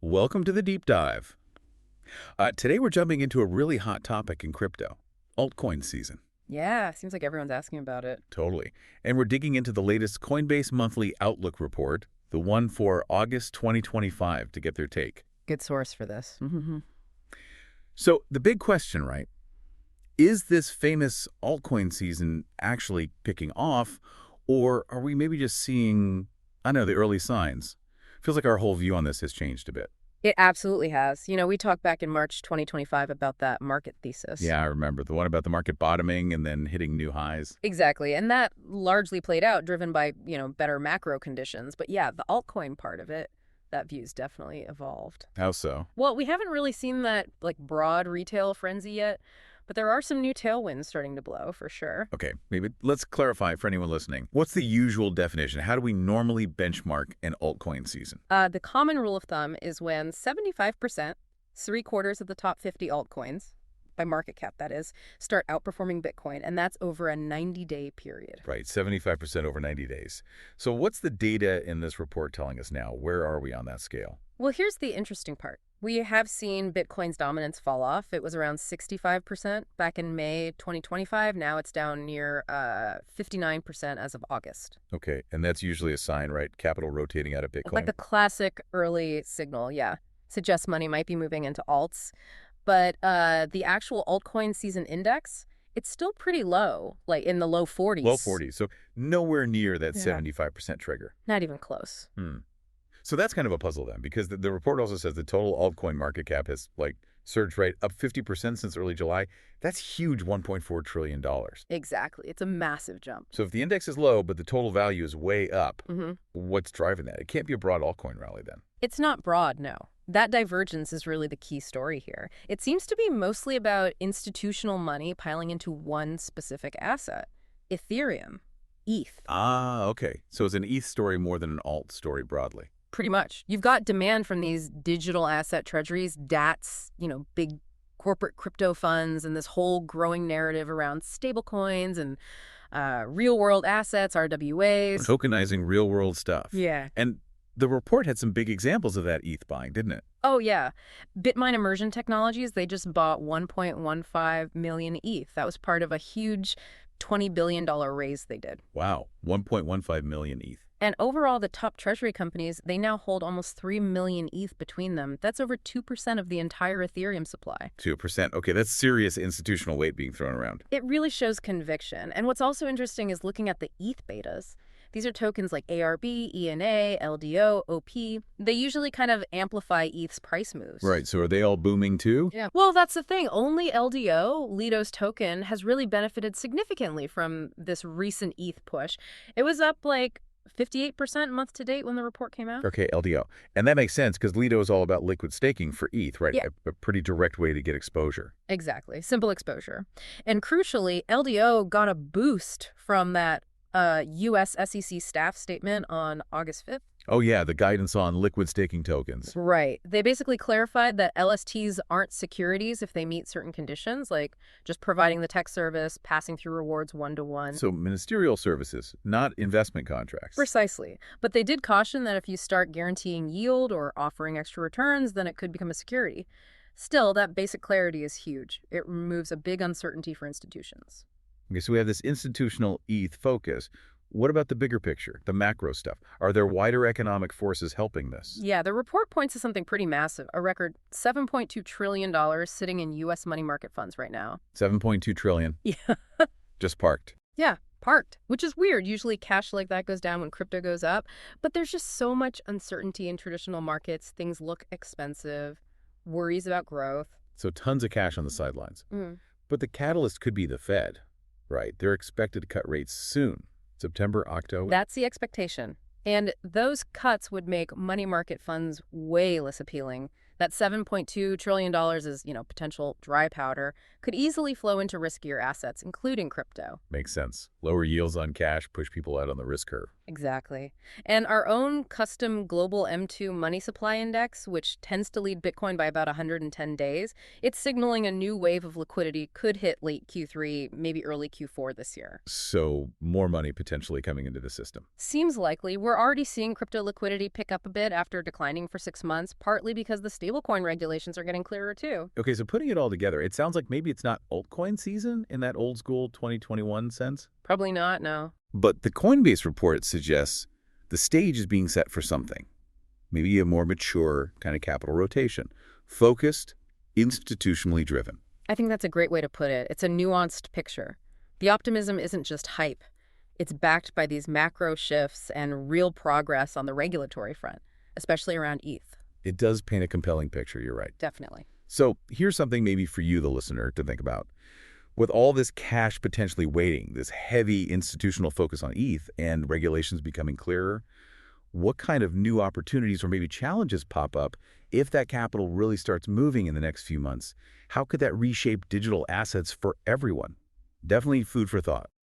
Welcome to the deep dive. Today we're jumping into a really hot topic in crypto, altcoin season. Yeah, seems like everyone's asking about it. Totally. And we're digging into the latest Coinbase monthly outlook report, the one for August 2025, to get their take. Good source for this. So the big question, right? Is this famous altcoin season actually kicking off, or are we maybe just seeing, I don't know, the early signs? Feels like our whole view on this has changed a bit. It absolutely has. We talked back in March 2025 about that market thesis. Yeah, I remember the one about the market bottoming and then hitting new highs. Exactly. And that largely played out driven by, better macro conditions. But yeah, the altcoin part of it, that view's definitely evolved. How so? Well, we haven't really seen that broad retail frenzy yet, but there are some new tailwinds starting to blow for sure. Okay, maybe let's clarify for anyone listening. What's the usual definition? How do we normally benchmark an altcoin season? The common rule of thumb is when 75%, 3/4 of the top 50 altcoins, by market cap that is, start outperforming Bitcoin, and that's over a 90-day period. Right, 75% over 90 days. So what's the data in this report telling us now? Where are we on that scale? Well, here's the interesting part. We have seen Bitcoin's dominance fall off. It was around 65% back in May 2025. Now it's down near 59% as of August. Okay, and that's usually a sign, right? Capital rotating out of Bitcoin. Like the classic early signal, yeah. Suggests money might be moving into alts. But the actual altcoin season index, it's still pretty low, like in the low 40s. Low 40s, so nowhere near that Yeah. 75% trigger. Not even close. So that's kind of a puzzle then, because the report also says the total altcoin market cap has surged right up 50% since early July. That's huge, $1.4 trillion. Exactly. It's a massive jump. So if the index is low, but the total value is way up, hmm what's driving that? It can't be a broad altcoin rally then. It's not broad, no. That divergence is really the key story here. It seems to be mostly about institutional money piling into one specific asset, Ethereum, ETH. Ah, okay. So it's an ETH story more than an alt story broadly. Pretty much. You've got demand from these digital asset treasuries, DATs, big corporate crypto funds, and this whole growing narrative around stablecoins and real-world assets, RWAs. Tokenizing real-world stuff. Yeah. And the report had some big examples of that ETH buying, didn't it? Oh, yeah. Bitmine Immersion Technologies, they just bought 1.15 million ETH. That was part of a huge $20 billion raise they did. Wow, 1.15 million ETH. And overall, the top treasury companies, they now hold almost 3 million ETH between them. That's over 2% of the entire Ethereum supply. 2%. Okay, that's serious institutional weight being thrown around. It really shows conviction. And what's also interesting is looking at the ETH betas. These are tokens like ARB, ENA, LDO, OP. They usually kind of amplify ETH's price moves. Right, so are they all booming too? Yeah. Well, that's the thing. Only LDO, Lido's token, has really benefited significantly from this recent ETH push. It was up 58% month to date when the report came out. Okay, LDO. And that makes sense because Lido is all about liquid staking for ETH, right? Yeah. A pretty direct way to get exposure. Exactly. Simple exposure. And crucially, LDO got a boost from that U.S. SEC staff statement on August 5th. Oh yeah, the guidance on liquid staking tokens. Right. They basically clarified that LSTs aren't securities if they meet certain conditions, like just providing the tech service, passing through rewards one-to-one. So ministerial services, not investment contracts. Precisely. But they did caution that if you start guaranteeing yield or offering extra returns, then it could become a security. Still, that basic clarity is huge. It removes a big uncertainty for institutions. Okay, so we have this institutional ETH focus. What about the bigger picture, the macro stuff? Are there wider economic forces helping this? Yeah, the report points to something pretty massive, a record $7.2 trillion sitting in U.S. money market funds right now. 7.2 trillion. Yeah. Just parked. Yeah, parked, which is weird. Usually cash like that goes down when crypto goes up. But there's just so much uncertainty in traditional markets. Things look expensive, worries about growth. So tons of cash on the sidelines. Mm. But the catalyst could be the Fed, right? They're expected to cut rates soon. September, October. That's the expectation. And those cuts would make money market funds way less appealing. That $7.2 trillion is, potential dry powder, could easily flow into riskier assets, including crypto. Makes sense. Lower yields on cash push people out on the risk curve. Exactly. And our own custom global M2 money supply index, which tends to lead Bitcoin by about 110 days, it's signaling a new wave of liquidity could hit late Q3, maybe early Q4 this year. So more money potentially coming into the system. Seems likely. We're already seeing crypto liquidity pick up a bit after declining for 6 months, partly because the stablecoin regulations are getting clearer too. Okay, so putting it all together, it sounds like maybe it's not altcoin season in that old school 2021 sense. Probably not, no. But the Coinbase report suggests the stage is being set for something. Maybe a more mature kind of capital rotation. Focused, institutionally driven. I think that's a great way to put it. It's a nuanced picture. The optimism isn't just hype. It's backed by these macro shifts and real progress on the regulatory front, especially around ETH. It does paint a compelling picture, you're right. Definitely. So here's something maybe for you, the listener, to think about. With all this cash potentially waiting, this heavy institutional focus on ETH and regulations becoming clearer, what kind of new opportunities or maybe challenges pop up if that capital really starts moving in the next few months? How could that reshape digital assets for everyone? Definitely food for thought.